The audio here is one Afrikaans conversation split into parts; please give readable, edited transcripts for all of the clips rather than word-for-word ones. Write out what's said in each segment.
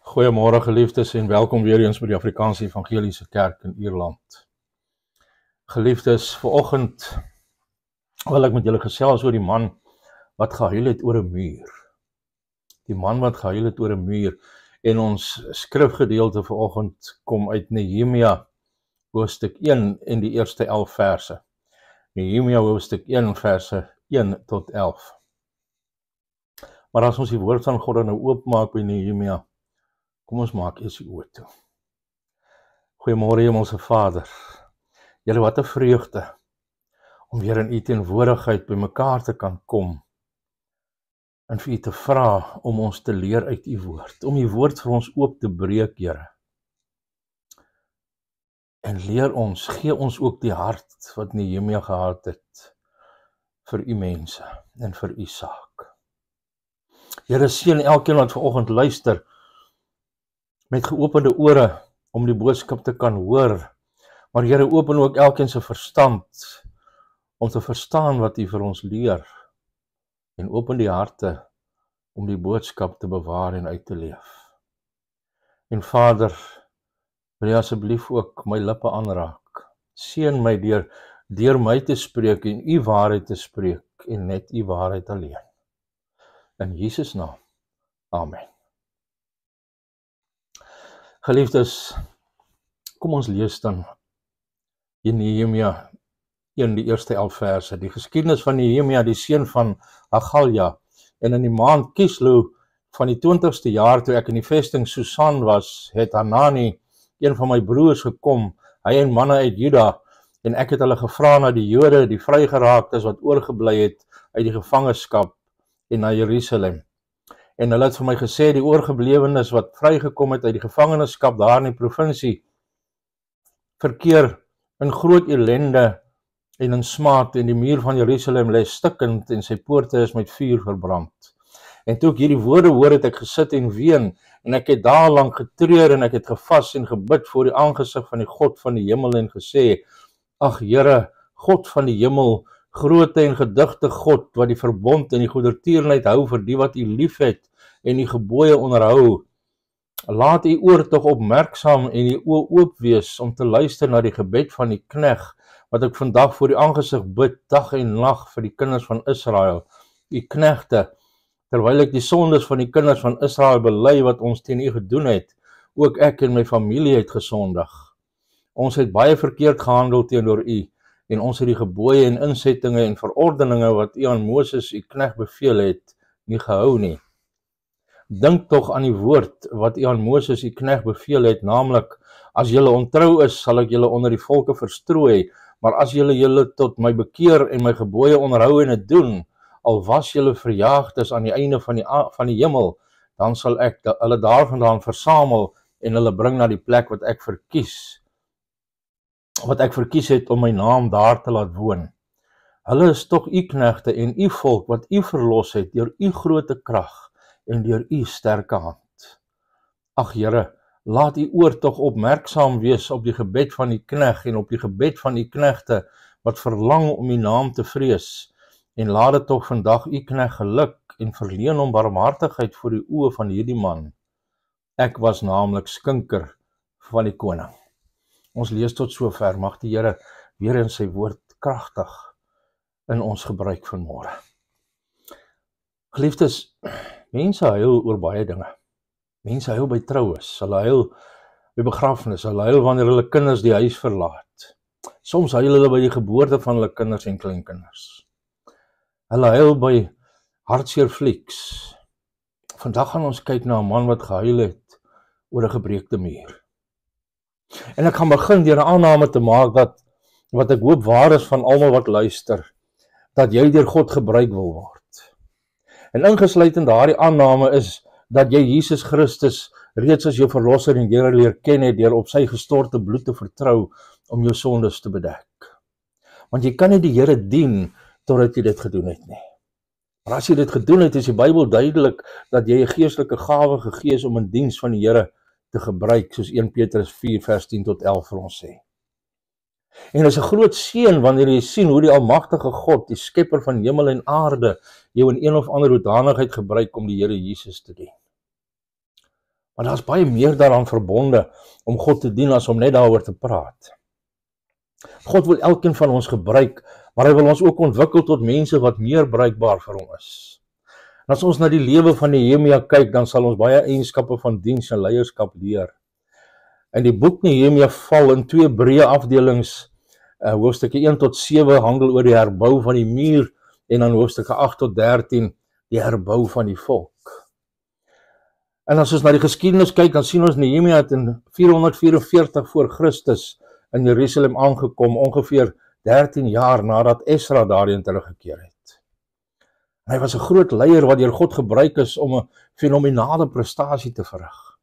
Goeiemôre geliefdes en welkom weer eens by die Afrikaanse Evangeliese Kerk in Ierland. Geliefdes, vanoggend wil ek met julle gesels oor die man wat gehuil het oor 'n muur. Die man wat gehuil het oor 'n muur, en ons skrifgedeelte vanoggend kom uit Nehemia hoofstuk 1 en die eerste 11 verse. Nehemia hoofstuk 1 verse 1 tot 11. Maar as ons die woord van God nou oopmaak by Nehemia, kom ons maak eers die oë toe. Goeiemôre Hemelse Vader. Julle, wat 'n vreugde om weer in U teenwoordigheid by mekaar te kan kom en vir U te vra om ons te leer uit U woord, om U woord vir ons oop te breek, Here. En leer ons, gee ons ook die hart wat Nehemia gehad het vir U mense en vir U saak. Here, seën elkeen wat vanoggend luister met geopende ore om die boodskap te kan hoor, maar Here, open ook elkeen se verstand om te verstaan wat U vir ons leer, en open die harte om die boodskap te bewaar en uit te leef. En Vader, wil U asseblief ook my lippe aanraak. Seën my deur my te spreek en U waarheid te spreek en net U waarheid alleen. In Jesus naam. Amen. Geliefdes, kom ons lees dan in Nehemia 1 die eerste 11 verse, die geskiedenis van Nehemia, die seun van Haggalja. En in die maand Kislew van die 20ste jaar, toe ek in die vesting Susan was, het Hanani, een van my broers, gekom, hy en manne uit Juda, en ek het hulle gevra na die Jode, die vrygeraaktes wat oorgebly het uit die gevangenskap en na Jerusalem. En hulle het vir my gesê, die oorgeblewenes wat vrygekom het uit die gevangenskap daar in die provinsie, verkeer in groot ellende en in smaad, en die muur van Jerusalem lê stikkend en sy poorte is met vuur verbrand. En toe ek hierdie woorde hoor, het ek gesit en ween, en ek het daarlang getreur en ek het gevas en gebid voor die aangesig van die God van die hemel en gesê, ag Here, God van die hemel, grote en gedigte God, wat die verbond en die goedertierenheid hou vir die wat U liefhet en die gebooie onderhou. Laat U oor tog opmerksaam en U oë oop wees om te luister na die gebed van die knegg, wat ek vandag voor die aangesig bid, dag en nag vir die kinders van Israel, U knegte, terwyl ek die sondes van die kinders van Israel bely wat ons teen U gedoen het, ook ek en my familie het gesondig. Ons het baie verkeerd gehandel teenoor U, en ons het die gebooie en insettinge en verordeninge wat U aan Moses, U knegg, beveel het, nie gehou nie. Dink tog aan die woord wat U aan Moses, U knegg, beveel het, naamlik, as julle ontrou is, sal ek julle onder die volke verstrooi, maar as julle tot my bekeer en my gebooie onderhou en het doen, al was julle verjaagdes aan die einde van die hemel, dan sal ek hulle daarvandaan versamel en hulle bring na die plek wat ek verkies het om my naam daar te laat woon. Hulle is tog U knegte en U volk wat U verlos het deur U groote krag en deur U sterke hand. Ag Here, laat U oor tog opmerksaam wees op die gebed van U knegg en op die gebed van U knegte wat verlang om U naam te vrees, en laat dit tog vandag U knegg geluk en verleen hom barmhartigheid voor die oë van hierdie man. Ek was naamlik skinker van die koning. Ons lees tot sover. Mag die Here weer in sy woord kragtig in ons gebruik vanmôre. Geliefdes, mense huil oor baie dinge. Mense huil by troues, hulle huil by begrafnis, hulle huil wanneer hulle kinders die huis verlaat. Soms huil hulle by die geboorte van hulle kinders en kleinkinders. Hulle huil by hartseer flieks. Vandag gaan ons kyk na 'n man wat gehuil het oor 'n gebreekte muur. En ek gaan begin deur 'n aanname te maak dat wat ek hoop waar is van almal wat luister, dat jy deur God gebruik wil word. En ingesluit in daardie aanname is dat jy Jesus Christus reeds as jou verlosser en Here leer ken het deur op sy gestorte bloed te vertrou om jou sondes te bedek. Want jy kan nie die Here dien totdat jy dit gedoen het nie. Maar as jy dit gedoen het, is die Bybel duidelik dat jy 'n geestelike gawe gegee is om in diens van die Here te gebruik, soos 1 Petrus 4 vers 10 tot 11 vir ons sê. En is 'n groot seën wanneer jy sien hoe die almagtige God, die skepper van hemel en aarde, jou in een of ander hoedanigheid gebruik om die Here Jesus te dien. Maar daar's baie meer daaraan verbonde om God te dien as om net daaroor te praat. God wil elkeen van ons gebruik, maar hy wil ons ook ontwikkel tot mense wat meer bruikbaar vir hom is. En as ons na die lewe van Nehemia kyk, dan sal ons baie eienskappe van diens en leierskap leer. En die boek Nehemia val in 2 breë afdelings, hoofstukke 1 tot 7 handel oor die herbou van die muur, en dan hoofstukke 8 tot 13 die herbou van die volk. En as ons na die geskiedenis kyk, dan sien ons Nehemia het in 444 voor Christus in Jerusalem aangekom, ongeveer 13 jaar nadat Esra daarheen teruggekeer het. En hy was 'n groot leier wat deur God gebruik is om 'n fenominale prestasie te verrig.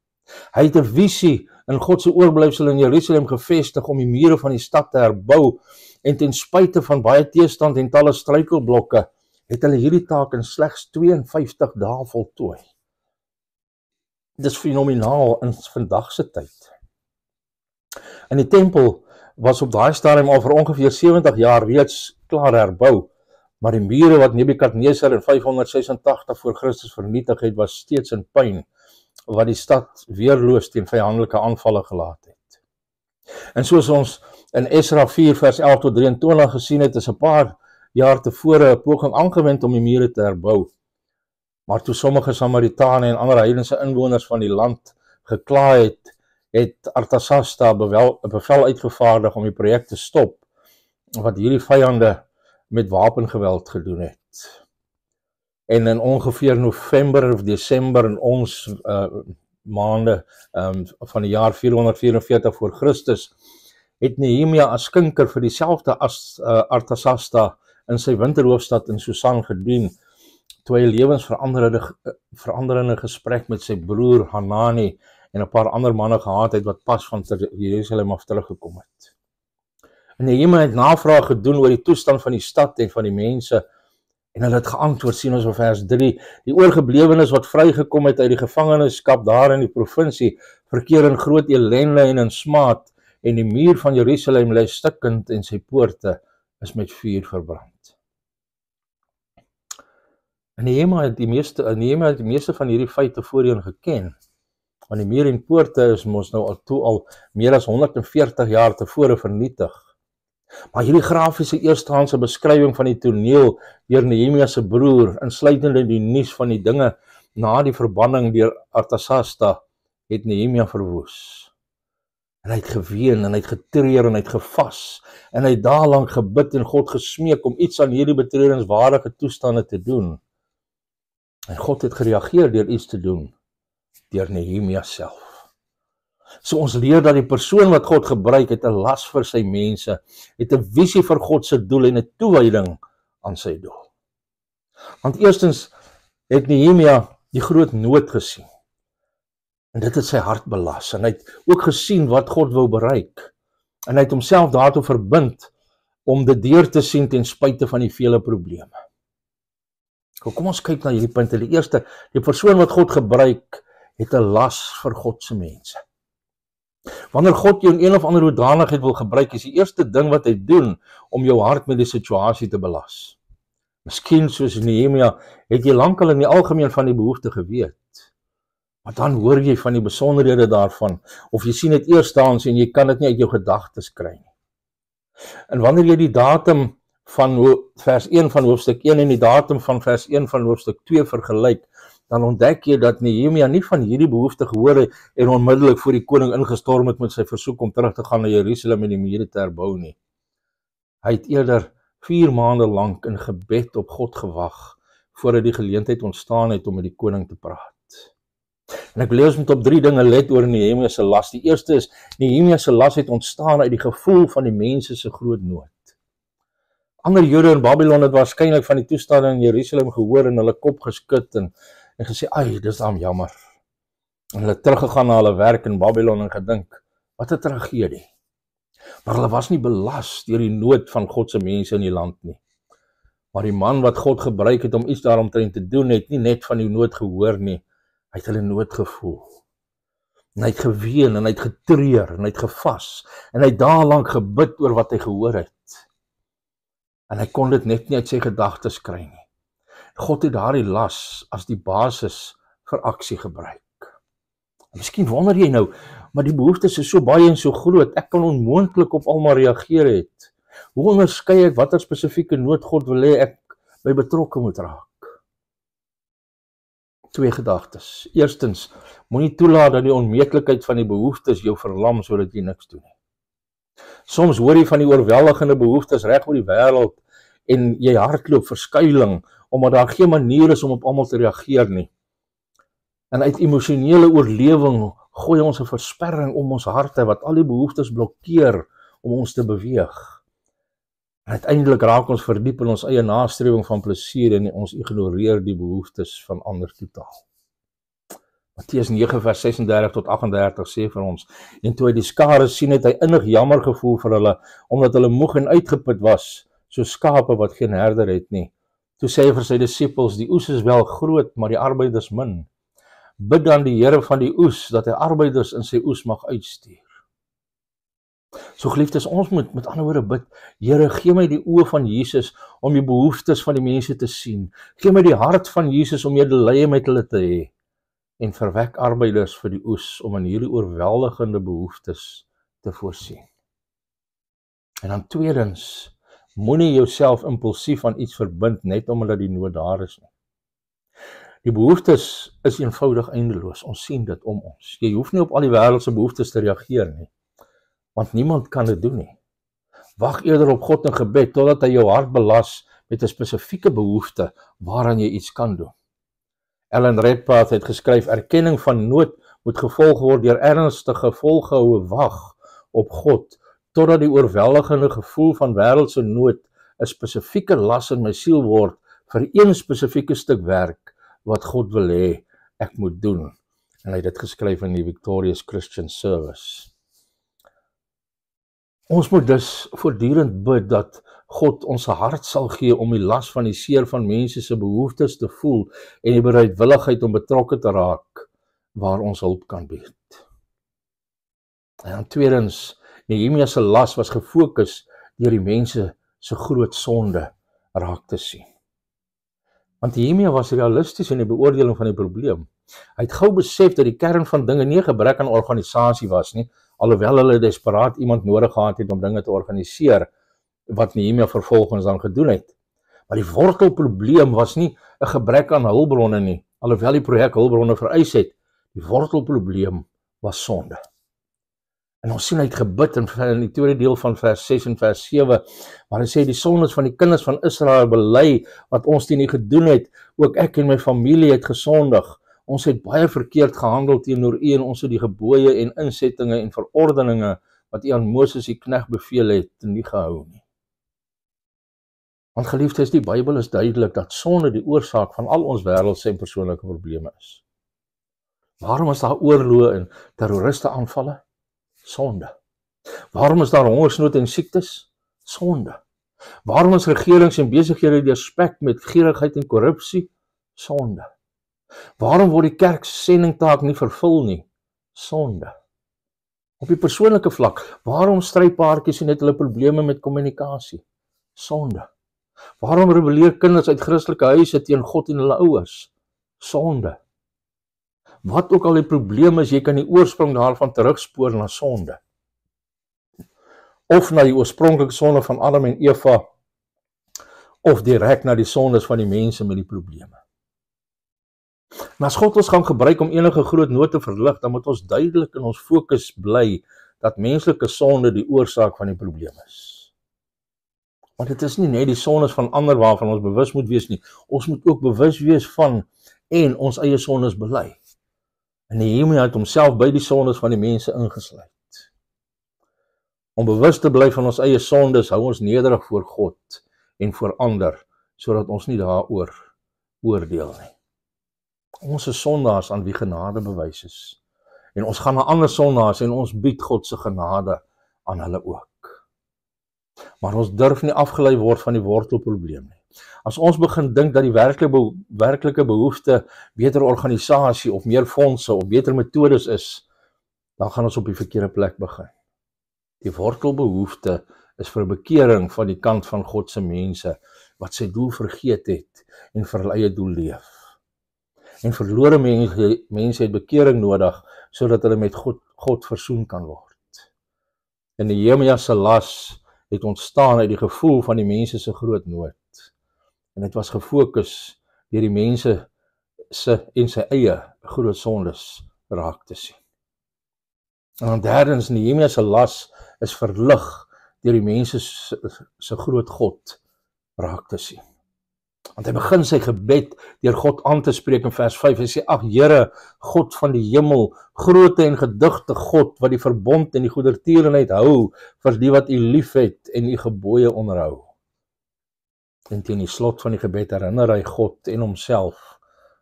Hy het 'n visie in God se oorblyfsel in Jerusalem gevestig om die mure van die stad te herbou, en ten spyte van baie teestand en talle struikelblokke, het hulle hierdie taak in slegs 52 dae voltooi. Dis fenomenaal in vandag se tyd. En die tempel was op daai stadium al vir ongeveer 70 jaar reeds klaar herbou, maar die mure wat Nebukadnesar in 586 voor Christus vernietig het, was steeds in puin, wat die stad weerloos teen vyandelike aanvalle gelaat het. En soos ons in Esra 4 vers 11 tot 23 gesien het, is 'n paar jaar tevore 'n poging aangewend om die mure te herbou. Maar toe sommige Samaritane en ander heidense inwoners van die land gekla het Artasasta 'n bevel uitgevaardig om die projek te stop, wat hierdie vyande met wapengeweld gedoen het. En in ongeveer November of Desember in ons maande van die jaar 444 voor Christus, het Nehemia as skinker vir dieselfde as Artasasta in sy winterhoofstad in Susan gedien, toe hy 'n lewensveranderende gesprek met sy broer Hanani en 'n paar ander manne gehad het wat pas van Jerusalem af teruggekom het. En Nehemia het navraag gedoen oor die toestand van die stad en van die mense, en hulle het geantwoord, sien ons in vers 3, die oorgeblewenes wat vrygekom het uit die gevangenskap daar in die provinsie, verkeer in groot ellende en in smaad, en die muur van Jerusalem lê stikkend en sy poorte is met vuur verbrand. En Nehemia het die meeste van hierdie feite voorheen geken, want die muur en poorte is mos nou al meer as 140 jaar tevore vernietig. Maar hierdie grafiese eerstehandse beskrywing van die toneel deur Nehemia se broer, insluitende die nuus van die dinge na die verbanning deur Artasasta, het Nehemia verwoes. En hy het geween, en hy het getreur, en hy het gevas, en hy het daarlang gebid en God gesmeek om iets aan hierdie betreurenswaardige toestande te doen. En God het gereageer deur iets te doen, deur Nehemia self. So ons leer dat die persoon wat God gebruik het 'n las vir sy mense, het 'n visie vir God se doel en 'n toewyding aan sy doel. Want eerstens het Nehemia die groot nood gesien. En dit het sy hart belas, en hy het ook gesien wat God wou bereik. En hy het homself daartoe verbind om dit deur te sien ten spyte van die vele probleme. Kom ons kyk na hierdie punte. Die eerste, die persoon wat God gebruik, het 'n las vir God se mense. Wanneer God jou in een of ander hoedanigheid wil gebruik, is die eerste ding wat hy doen om jou hart met die situasie te belas. Miskien soos Nehemia het jy lankal in die algemeen van die behoefte geweet, maar dan hoor jy van die besonderhede daarvan, of jy sien dit eerstehands en jy kan dit nie uit jou gedagtes kry nie. En wanneer jy die datum van vers 1 van hoofstuk 1 en die datum van vers 1 van hoofstuk 2 vergelyk, dan ontdek jy dat Nehemia nie van hierdie behoefte gehoor het en onmiddellik voor die koning ingestorm het met sy versoek om terug te gaan na Jerusalem en die mure te herbou nie. Hy het eerder 4 maande lank in gebed op God gewag, voordat die geleentheid ontstaan het om met die koning te praat. En ek wil ons moet op 3 dinge let oor Nehemia se las. Die eerste is, Nehemia se las het ontstaan uit die gevoel van die mense se groot nood. Ander Jode in Babylon het waarskynlik van die toestande in Jerusalem gehoor en hulle kop geskud en gesê, ai, dis dan jammer. En hulle teruggegaan na hulle werk in Babylon en gedink, wat 'n tragedie. Maar hulle was nie belas deur die nood van God se mense in die land nie. Maar die man wat God gebruik het om iets daaromtrent te doen, het nie net van die nood gehoor nie, hy het hulle nood gevoel. En hy het geween, en hy het getreur, en hy het gevas, en hy het daarlang gebid oor wat hy gehoor het. En hy kon dit net nie uit sy gedagtes kry nie. God het daardie las as die basis vir aksie gebruik. Miskien wonder jy nou, maar die behoeftes is so baie en so groot, ek kan onmoontlik op almal reageer het. Hoe onderskei ek watter spesifieke nood God wil hê ek by betrokke moet raak? Twee gedagtes. Eerstens, moenie toelaat dat die onmeetlikheid van die behoeftes jou verlam sodat jy niks doen nie. Soms hoor jy van die oorweldigende behoeftes reg oor die wêreld en jy hardloop verskuiling omdat daar geen manier is om op almal te reageer nie. En uit emosionele oorlewing gooi ons 'n versperring om ons harte wat al die behoeftes blokkeer om ons te beweeg. En uiteindelik raak ons verdiep in ons eie nastrewing van plesier en ons ignoreer die behoeftes van ander totaal. Matteus 9 vers 36 tot 38 sê vir ons, en toe hy die skare sien het hy innig jammer gevoel vir hulle, omdat hulle moeg en uitgeput was, so skape wat geen herder het nie. Toe sê hy vir sy disippels, die oes is wel groot, maar die arbeiders min. Bid dan die Here van die oes, dat hy arbeiders in sy oes mag uitstuur. So geliefdes, ons moet met ander woorde bid, Here, gee my die oë van Jesus om die behoeftes van die mense te sien. Gee my die hart van Jesus om medelee met hulle te hê. En verwek arbeiders vir die oes om in hierdie oorweldigende behoeftes te voorsien. En dan tweedens, moenie jouself impulsief aan iets verbind net omdat die nood daar is nie. Die behoeftes is eenvoudig eindeloos, ons sien dit om ons. Jy hoef nie op al die wêreldse behoeftes te reageer nie, want niemand kan dit doen nie. Wag eerder op God in gebed, totdat hy jou hart belas met 'n spesifieke behoefte waaraan jy iets kan doen. Ellen Redpath het geskryf, erkenning van nood moet gevolg word deur ernstige volgehoue wag op God, totdat die oorweldigende gevoel van wêreldse nood 'n spesifieke las in my siel word vir een spesifieke stuk werk wat God wil hê ek moet doen. En hy het dit geskryf in die Victorious Christian Service. Ons moet dus voortdurend bid dat God ons hart sal gee om die las van die seer van mense se behoeftes te voel en die bereidwilligheid om betrokke te raak waar ons hulp kan bied. En dan tweedens, Nehemia se las was gefokus deur die mense se groot sonde raak te sien. Want Nehemia was realisties in die beoordeling van die probleem. Hy het gou besef dat die kern van dinge nie 'n gebrek aan organisasie was nie, alhoewel hulle desperaat iemand nodig gehad het om dinge te organiseer, wat Nehemia vervolgens dan gedoen het. Maar die wortelprobleem was nie 'n gebrek aan hulpbronne nie, alhoewel die projek hulpbronne vereis het. Die wortelprobleem was sonde. En ons sien hy het gebid in die tweede deel van vers 6 en vers 7, waar hy sê die sondes van die kinders van Israel bely wat ons teen U gedoen het, ook ek en my familie het gesondig. Ons het baie verkeerd gehandel teenoor U en ons het die gebooie en insettinge en verordeninge wat U aan Moses die knegt beveel het, nie gehou nie. Want geliefdes, die Bybel is duidelik dat sonde die oorsaak van al ons wêreldse en persoonlike probleme is. Waarom is daar oorloë en terroriste aanvalle? Sonde. Waarom is daar hongersnood en siektes? Sonde. Waarom is regerings en besighede deurspek met gierigheid en korrupsie? Sonde. Waarom word die kerk se sendingtaak nie vervul nie? Sonde. Op die persoonlike vlak, waarom stry paartjies en het hulle probleme met kommunikasie? Sonde. Waarom rebelleer kinders uit Christelike huise teen God en hulle ouers? Sonde. Wat ook al die probleem is, jy kan die oorsprong daarvan terugspoor na sonde. Of na die oorspronklike sonde van Adam en Eva, of direk na die sondes van die mense met die probleme. En as God ons gaan gebruik om enige groot nood te verlig, dan moet ons duidelik in ons fokus bly dat menslike sonde die oorsaak van die probleem is. Want dit is nie net die sondes van ander waarvan ons bewus moet wees nie, ons moet ook bewus wees van en ons eie sondes bely. En Nehemia het homself by die sondes van die mense ingesluit. Om bewus te bly van ons eie sondes, hou ons nederig voor God en voor ander, sodat ons nie daaroor oordeel nie. Ons is sondaars aan wie genade bewys is. En ons gaan na ander sondaars en ons bied God se genade aan hulle ook. Maar ons durf nie afgelei word van die wortelprobleem nie. As ons begin dink dat die werklike behoefte beter organisasie of meer fondse of beter metodes is, dan gaan ons op die verkeerde plek begin. Die wortelbehoefte is vir bekering van die kant van God se mense wat sy doel vergeet het en vir hulle eie doel leef. En verlore mense het bekering nodig sodat hulle met God versoen kan word. En Nehemia se las het ontstaan uit die gevoel van die mense se groot nood. En dit was gefokus deur die mense en sy eie groot sondes raak te sien. En dan derdens, Nehemia se las is verlig deur die mense se groot God raak te sien. Want hy begin sy gebed deur God aan te spreek in vers 5. Hy sê: "Ag Here, God van die hemel, groote en gedigte God, wat die verbond en die goedertierenheid hou vir die wat U liefhet en U gebooie onderhou." En teen die slot van die gebed herinner hy God en homself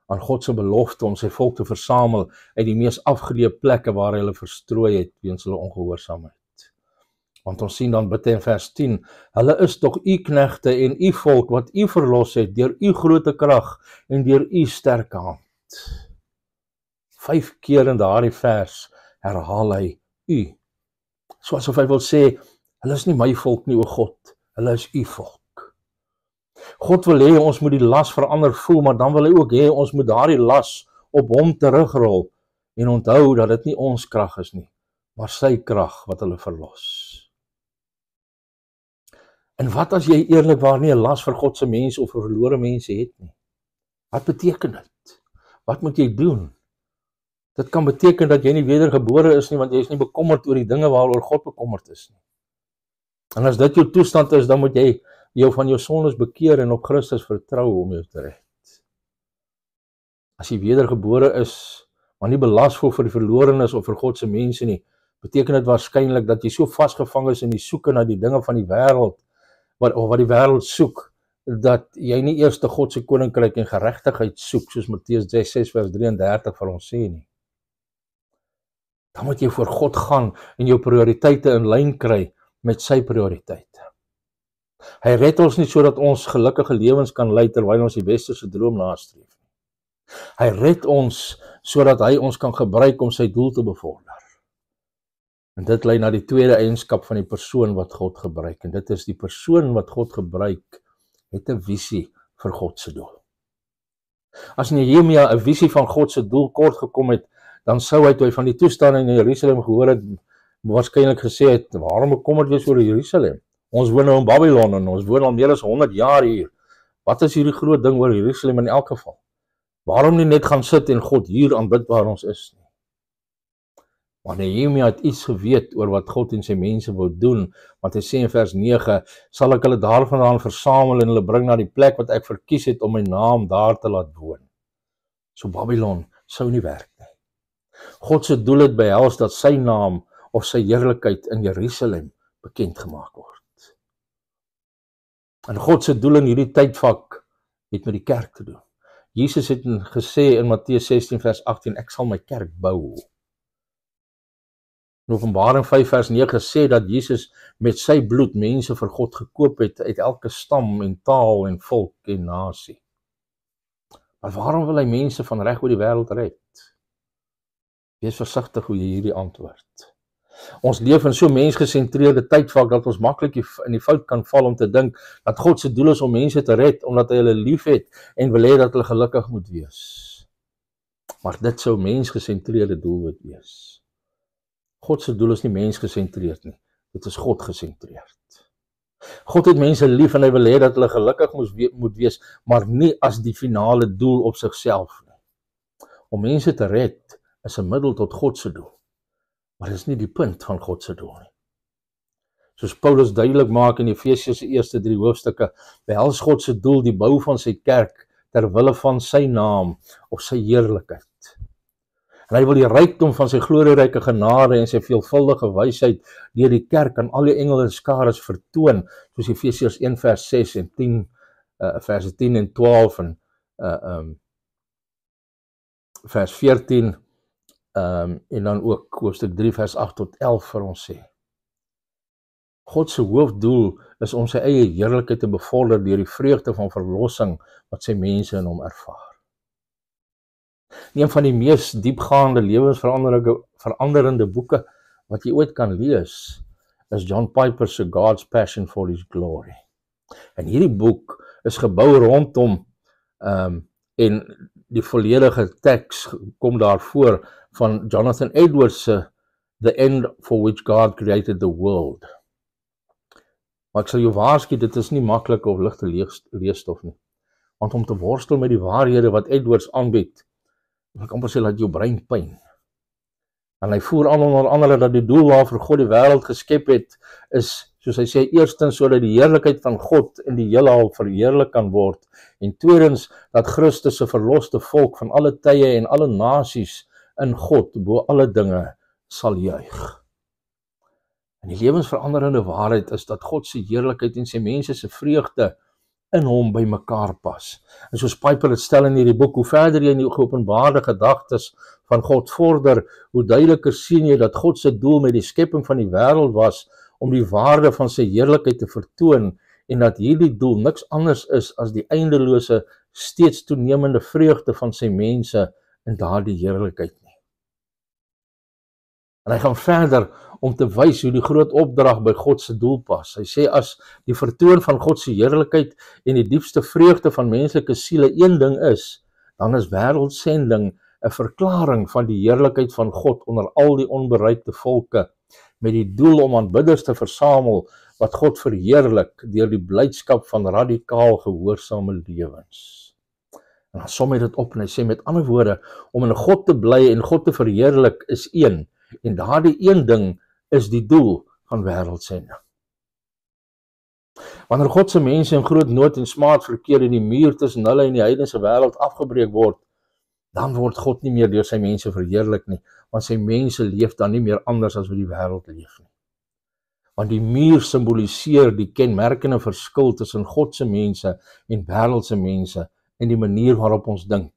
aan God se belofte om sy volk te versamel uit die mees afgeleë plekke waar hy hulle verstrooi het weens hulle ongehoorsaamheid. Want ons sien dan bid hy in vers 10, "Hulle is tog U knegte en U volk wat U verlos het deur U groote krag en deur U sterke hand." 5 keer in daardie vers herhaal hy U. So asof hy wil sê, hulle is nie my volk nie, o God, hulle is U volk. God wil hê ons moet die las verander voel, maar dan wil hy ook hê ons moet daardie las op hom terugrol en onthou dat dit nie ons krag is nie, maar sy krag wat hulle verlos. En wat as jy eerlikwaar nie 'n las vir God se mense of vir verlore mense het nie? Wat beteken dit? Wat moet jy doen? Dit kan beteken dat jy nie wedergebore is nie, want jy is nie bekommerd oor die dinge waaroor God bekommerd is nie. En as dit jou toestand is, dan moet jy jou van jou sondes bekeer en op Christus vertrou om jou te red. As jy wedergebore is, maar nie belas voel vir die verlorenes of vir God se mense nie, beteken dit waarskynlik dat jy so vasgevang is in die soeke na die dinge van die wêreld, wat die wêreld soek, dat jy nie eers God se koninkryk en geregtigheid soek, soos Matteus 6 vers 33 vir ons sê nie. Dan moet jy voor God gaan en jou prioriteite in lyn kry met sy prioriteite. Hy red ons nie sodat ons gelukkige lewens kan lei terwyl ons die westerse droom nastreef nie. Hy red ons sodat hy ons kan gebruik om sy doel te bevorder. En dit lei na die tweede eienskap van die persoon wat God gebruik. En dit is die persoon wat God gebruik, het 'n visie vir God se doel. As Nehemia 'n visie van God se doel kort gekom het, dan sou hy toe hy van die toestande in Jerusalem gehoor het, waarskynlik gesê het, waarom bekommerd wees oor Jerusalem? Ons woon nou in Babylon en ons woon al meer as 100 jaar hier. Wat is hierdie groot ding oor Jerusalem in elk geval? Waarom nie net gaan sit en God hier aanbid waar ons is nie? Maar Nehemia het iets geweet oor wat God en sy mense wou doen, want hy sê in vers 9, sal ek hulle daarvandaan versamel en hulle bring na die plek wat ek verkies het om my naam daar te laat woon. So Babylon sou nie werk nie. God se doel het behels dat sy naam of sy heerlikheid in Jerusalem bekend gemaak word. En God se doel in hierdie tydvak het met die kerk te doen. Jesus het gesê in Matteus 16 vers 18, ek sal my kerk bou. In Openbaring 5 vers 9 sê dat Jesus met sy bloed mense vir God gekoop het uit elke stam en taal en volk en nasie. Maar waarom wil hy mense van reg oor die wêreld red? Wees versigtig hoe jy hierdie antwoord. Ons leef in so mensgesentreerde tydvak dat ons maklik in die fout kan val om te dink dat God se doel is om mense te red omdat hy hulle liefhet en wil hê dat hulle gelukkig moet wees. Maar dit sou mensgesentreerde doelwit wees. God se doel is nie mensgesentreerd nie. Dit is God gesentreerd. God het mense lief en hy wil hê dat hulle gelukkig moet wees, maar nie as die finale doel op sigself nie. Om mense te red is 'n middel tot God se doel. Maar dit is nie die punt van God se doel nie. Soos Paulus duidelik maak in Efesiërs se eerste 3 hoofstukke, behels God se doel die bou van sy kerk ter wille van sy naam of sy heerlikheid. En hy wil die rykdom van sy glorieryke genade en sy veelvuldige wysheid deur die kerk aan al die engele en skares vertoon, soos Efesiërs 1 vers 6 en 10 verse 10 en 12 en vers 14 en dan ook hoofstuk 3 vers 8 tot 11 vir ons sê. God se hoofdoel is om sy eie heerlikheid te bevorder deur die vreugde van verlossing wat sy mense in hom ervaar. Een van die mees diepgaande lewensveranderende boeke wat jy ooit kan lees, is John Piper se God's Passion for His Glory. En hierdie boek is gebou rondom en die volledige teks kom daarvoor van Jonathan Edwards se The End for Which God Created the World. Maar ek sal jou waarsku, dit is nie maklik of ligte leesstof nie. Want om te worstel met die waarhede wat Edwards aanbied, ek amper sê dat jou brein pyn. En hy voer aan onder andere dat die doel waarvoor God die wêreld geskep het, is, soos hy sê, eerstens sodat die heerlikheid van God in die heelal verheerlik kan word, en tweedens dat Christus se verloste volk van alle tye en alle nasies in God bo alle dinge sal juig. En die lewensveranderende waarheid is dat God se heerlikheid en sy mense se vreugde in hom by mekaar pas. En soos Piper het stel in hierdie boek, hoe verder jy in die geopenbaarde gedagtes van God vorder, hoe duideliker sien jy dat God se doel met die skepping van die wêreld was om die waarde van sy heerlikheid te vertoon, en dat hierdie doel niks anders is as die eindelose, steeds toenemende vreugde van sy mense in daardie heerlikheid nie. En hy gaan verder om te wys hoe die groot opdrag by God se doel pas. Hy sê as die vertoon van God se heerlikheid en die diepste vreugde van menslike siele een ding is, dan is wêreldsending 'n verklaring van die heerlikheid van God onder al die onbereikte volke, met die doel om aanbidders te versamel wat God verheerlik deur die blydskap van radikaal gehoorsame lewens. En dan som hy dit op en hy sê met ander woorde, om in God te bly en God te verheerlik is een, en daardie een ding is die doel van wêreldsending. Wanneer God se mense in groot nood en smaad verkeer en die muur tussen hulle en die heidense wêreld afgebreek word, dan word God nie meer deur sy mense verheerlik nie, want sy mense leef dan nie meer anders as wat die wêreld leef nie. Want die muur simboliseer die kenmerkende verskil tussen God se mense en wêreldse mense in die manier waarop ons dink,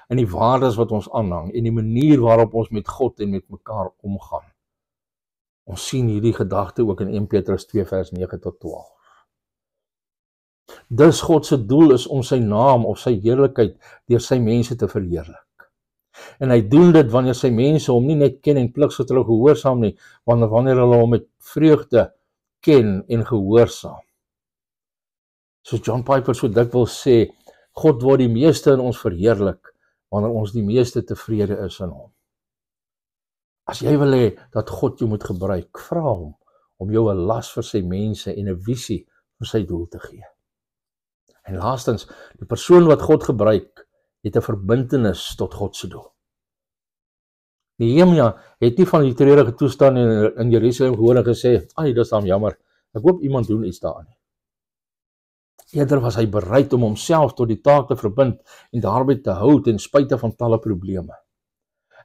in die waardes wat ons aanhang, en die manier waarop ons met God en met mekaar omgaan. Ons sien hierdie gedagte ook in 1 Petrus 2 vers 9 tot 12. Dus God se doel is om sy naam of sy heerlikheid deur sy mense te verheerlik. En hy doen dit wanneer sy mense hom nie net ken en pligsgetrou gehoorsaam nie, wanneer hulle hom met vreugde ken en gehoorsaam. Soos John Piper so dikwels sê, God word die meeste in ons verheerlik, wanneer ons die meeste tevrede is in hom. As jy wil hê dat God jou moet gebruik, vra hom om jou 'n las vir sy mense en 'n visie vir sy doel te gee. En laastens, die persoon wat God gebruik, het 'n verbintenis tot God se doel. Nehemia het nie van die treurige toestand in Jerusalem gehoor en gesê, "Ai, dis dan jammer. Ek hoop iemand doen iets daaraan nie." Eerder was hy bereid om homself tot die taak te verbind en daarby te hou ten spyte van talle probleme.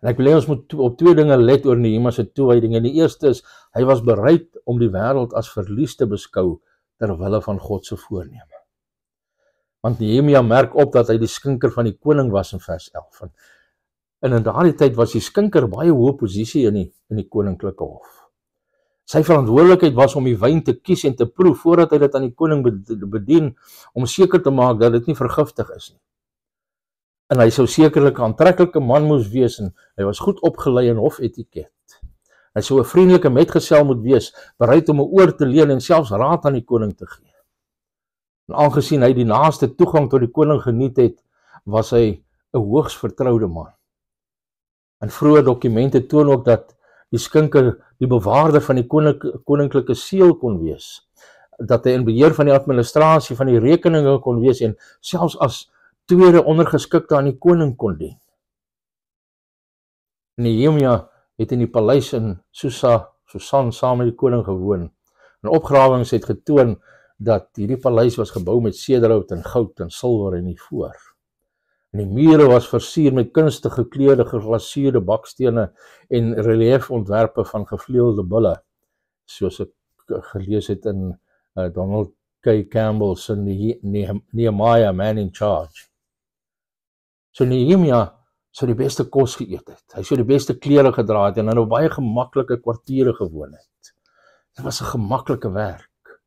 En ek wil hê ons moet op twee dinge let oor Nehemia se toewyding. En die eerste is, hy was bereid om die wêreld as verlies te beskou ter wille van God se voorneme. Want Nehemia merk op dat hy die skinker van die koning was in vers 11. En in daardie tyd was die skinker baie hoë posisie in die koninklike hof. Sy verantwoordelikheid was om die wyn te kies en te proef voordat hy dit aan die koning bedien, om seker te maak dat dit nie vergiftig is nie. En hy sou sekerlik 'n aantreklike man moes wees en hy was goed opgelei in hofetiket. Hy sou 'n vriendelike metgesel moet wees, bereid om 'n oor te leen en selfs raad aan die koning te gee. En aangesien hy die naaste toegang tot die koning geniet het, was hy 'n hoogs vertroude man. En vroeë dokumente toon ook dat die skinker die bewaarder van die koninklike seël kon wees, dat hy in beheer van die administrasie van die rekeninge kon wees en selfs as tweede ondergeskikte aan die koning kon dien. Nehemia het in die paleis in Susan saam met die koning gewoon. En opgrawings het getoon dat hierdie paleis was gebou met sederhout en goud en silwer en ivoor. En die mure was versier met kunstig gekleurde geglasuurde bakstene en reliefontwerpe van gevleelde bulle, soos ek gelees het in Donald K. Campbell se Nehemiah, Man in Charge. So Nehemia sou die beste kos geëet het, hy sou die beste klere gedra het en in 'n baie gemaklike kwartiere gewoon het. Dit was 'n gemaklike werk.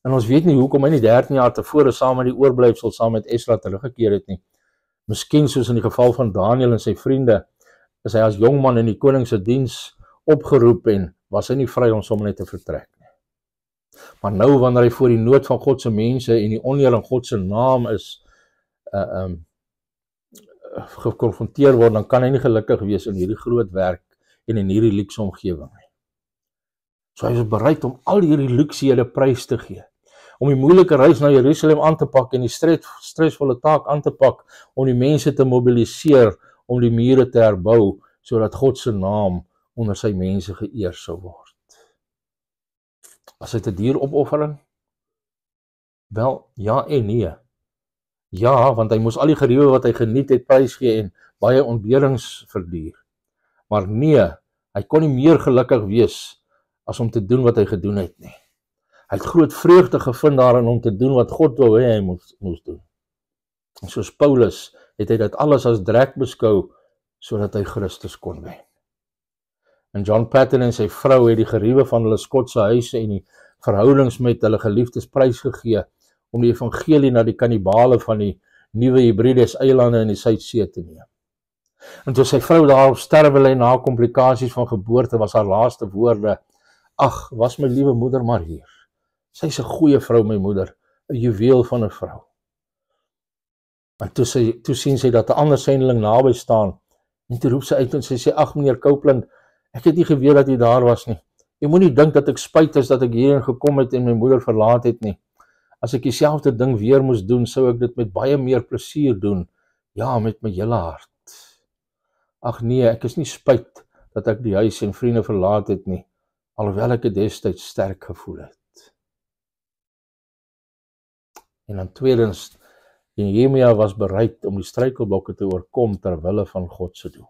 En ons weet nie hoekom hy nie 13 jaar tevore saam met die oorblyfsel saam met Esra teruggekeer het nie. Miskien soos in die geval van Daniel en sy vriende, is hy as jong man in die koning se diens opgeroep en was hy nie vry om sommer net te vertrek nie. Maar nou wanneer hy voor die nood van God se mense en die oneer in God se naam is gekonfronteer word, dan kan hy nie gelukkig wees in hierdie groot werk en in hierdie luukse omgewing nie. So hy is bereid om al hierdie luksehede prys te gee, om die moeilike reis na Jerusalem aan te pak en die stresvolle taak aan te pak, om die mense te mobiliseer, om die mure te herbou, sodat God se naam onder sy mense geëer sou word. Was dit 'n duur opoffering? Wel, ja en nee. Ja, want hy moes al die geriewe wat hy geniet het prysgee en baie ontberings verduur. Maar nee, hy kon nie meer gelukkig wees as om te doen wat hy gedoen het nie. Hy het groot vreugde gevind daarin om te doen wat God wou hê hy moes doen. En soos Paulus het hy dit alles as drek beskou sodat hy Christus kon wen. En John Paton en sy vrou het die geriewe van hulle Skotse huise en die verhoudings met hulle geliefdes prysgegee om die evangelie na die kannibale van die Nuwe Hebrides eilande in die Suidsee te neem. En toe sy vrou daar op sterwe lê na komplikasies van geboorte, was haar laaste woorde: "Ag, was my liewe moeder maar hier. Sy's 'n goeie vrou, my moeder, 'n juweel van 'n vrou." En toe sien sy dat 'n ander sendeling naby staan, en toe roep sy uit en sy sê: "Ag meneer Copeland, ek het nie geweet dat jy daar was nie. Jy moenie dink dat ek spyt is dat ek hierheen gekom het en my moeder verlaat het nie. As ek dieselfde ding weer moes doen, sou ek dit met baie meer plesier doen. Ja, met my hele hart. Ag nee, ek is nie spyt dat ek die huis en vriende verlaat het nie, alhoewel ek dit destyds sterk gevoel het." En dan tweedens, Nehemia was bereid om die struikelblokke te oorkom ter wille van God se doel.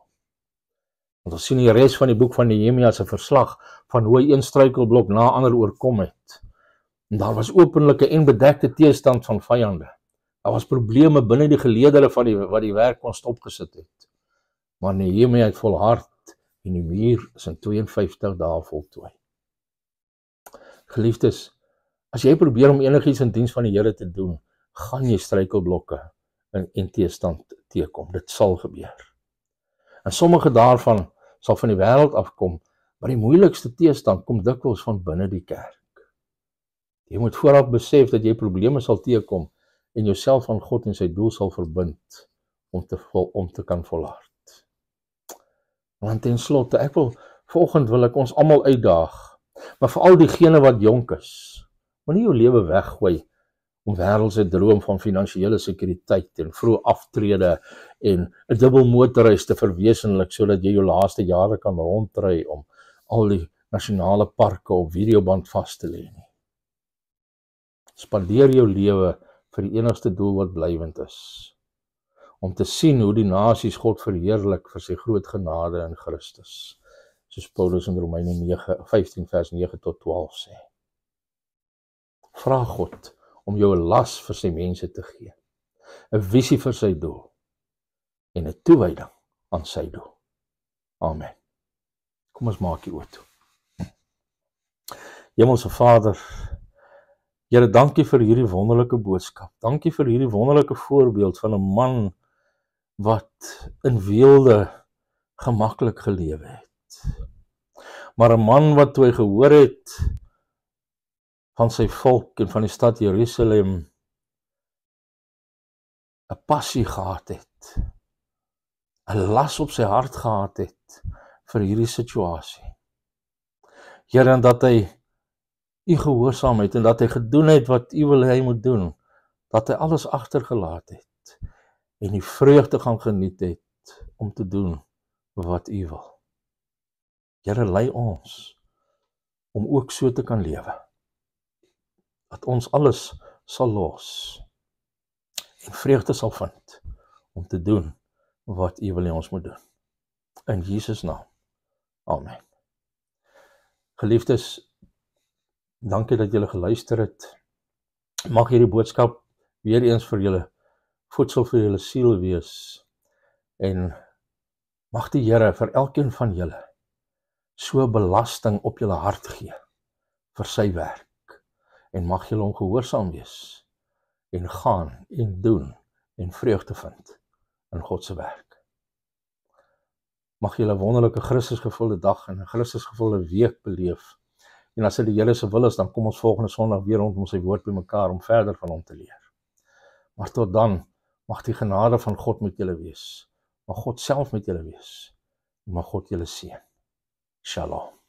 Want ons sien die res van die boek van Nehemia se verslag van hoe hy een struikelblok na ander oorkom het. En daar was openlike en bedekte teestand van vyande. Daar was probleme binne die geleedere van wat die werk kon stopgesit het. Maar Nehemia het volhard en die muur is in 52 dae voltooi. Geliefdes, as jy probeer om enigiets in diens van die Here te doen, gaan jy struikelblokke en teestand teekom. Dit sal gebeur. En sommige daarvan sal van die wêreld afkom, maar die moeilikste teestand kom dikwels van binne die kerk. Jy moet vooraf besef dat jy probleme sal teekom en jouself aan God en sy doel sal verbind om te kan volhard. Want ten slotte, vanoggend wil ek ons almal uitdaag, maar veral diegene wat jonk is, moenie jou lewe weggooi om wêreldse droom van finansiële sekuriteit en vroeë aftrede en 'n dubbel motorreis te verwesenlik sodat jy jou laaste jare kan rondry om al die nasionale parke op videoband vas te lê nie. Spandeer jou lewe vir die enigste doel wat blywend is, om te sien hoe die nasies God verheerlik vir sy groot genade in Christus, soos Paulus in Romeine 15 vers 9 tot 12 sê. Vra God om jou 'n las vir sy mense te gee, 'n visie vir sy doel en 'n toewyding aan sy doel. Amen. Kom ons maak die oë toe. Hemelse Vader, Here, dankie vir hierdie wonderlike boodskap. Dankie vir hierdie wonderlike voorbeeld van 'n man wat in weelde gemaklik gelewe het. Maar 'n man wat toe hy gehoor het van sy volk en van die stad Jerusalem 'n passie gehad het, 'n las op sy hart gehad het vir hierdie situasie. Here, en dat hy U gehoorsaam het en dat hy gedoen het wat U wil hy moet doen, dat hy alles agtergelaat het en die vreugde gaan geniet het om te doen wat U wil. Here, lei ons om ook so te kan lewe, dat ons alles sal los en vreugde sal vind om te doen wat U wil hê ons moet doen. In Jesus naam. Amen. Geliefdes, dankie dat julle geluister het. Mag hierdie boodskap weer eens vir julle voedsel vir julle siel wees. En mag die Here vir elkeen van julle so belasting op julle hart gee vir sy werk. En mag julle hom gehoorsaam wees en gaan en doen en vreugde vind in God se werk. Mag julle 'n wonderlike Christusgevulde dag en 'n Christusgevulde week beleef. En as dit die Here se wil is, dan kom ons volgende Sondag weer rondom sy woord bymekaar om verder van hom te leer. Maar tot dan, mag die genade van God met julle wees. Mag God self met julle wees. Mag God julle seën. Shalom.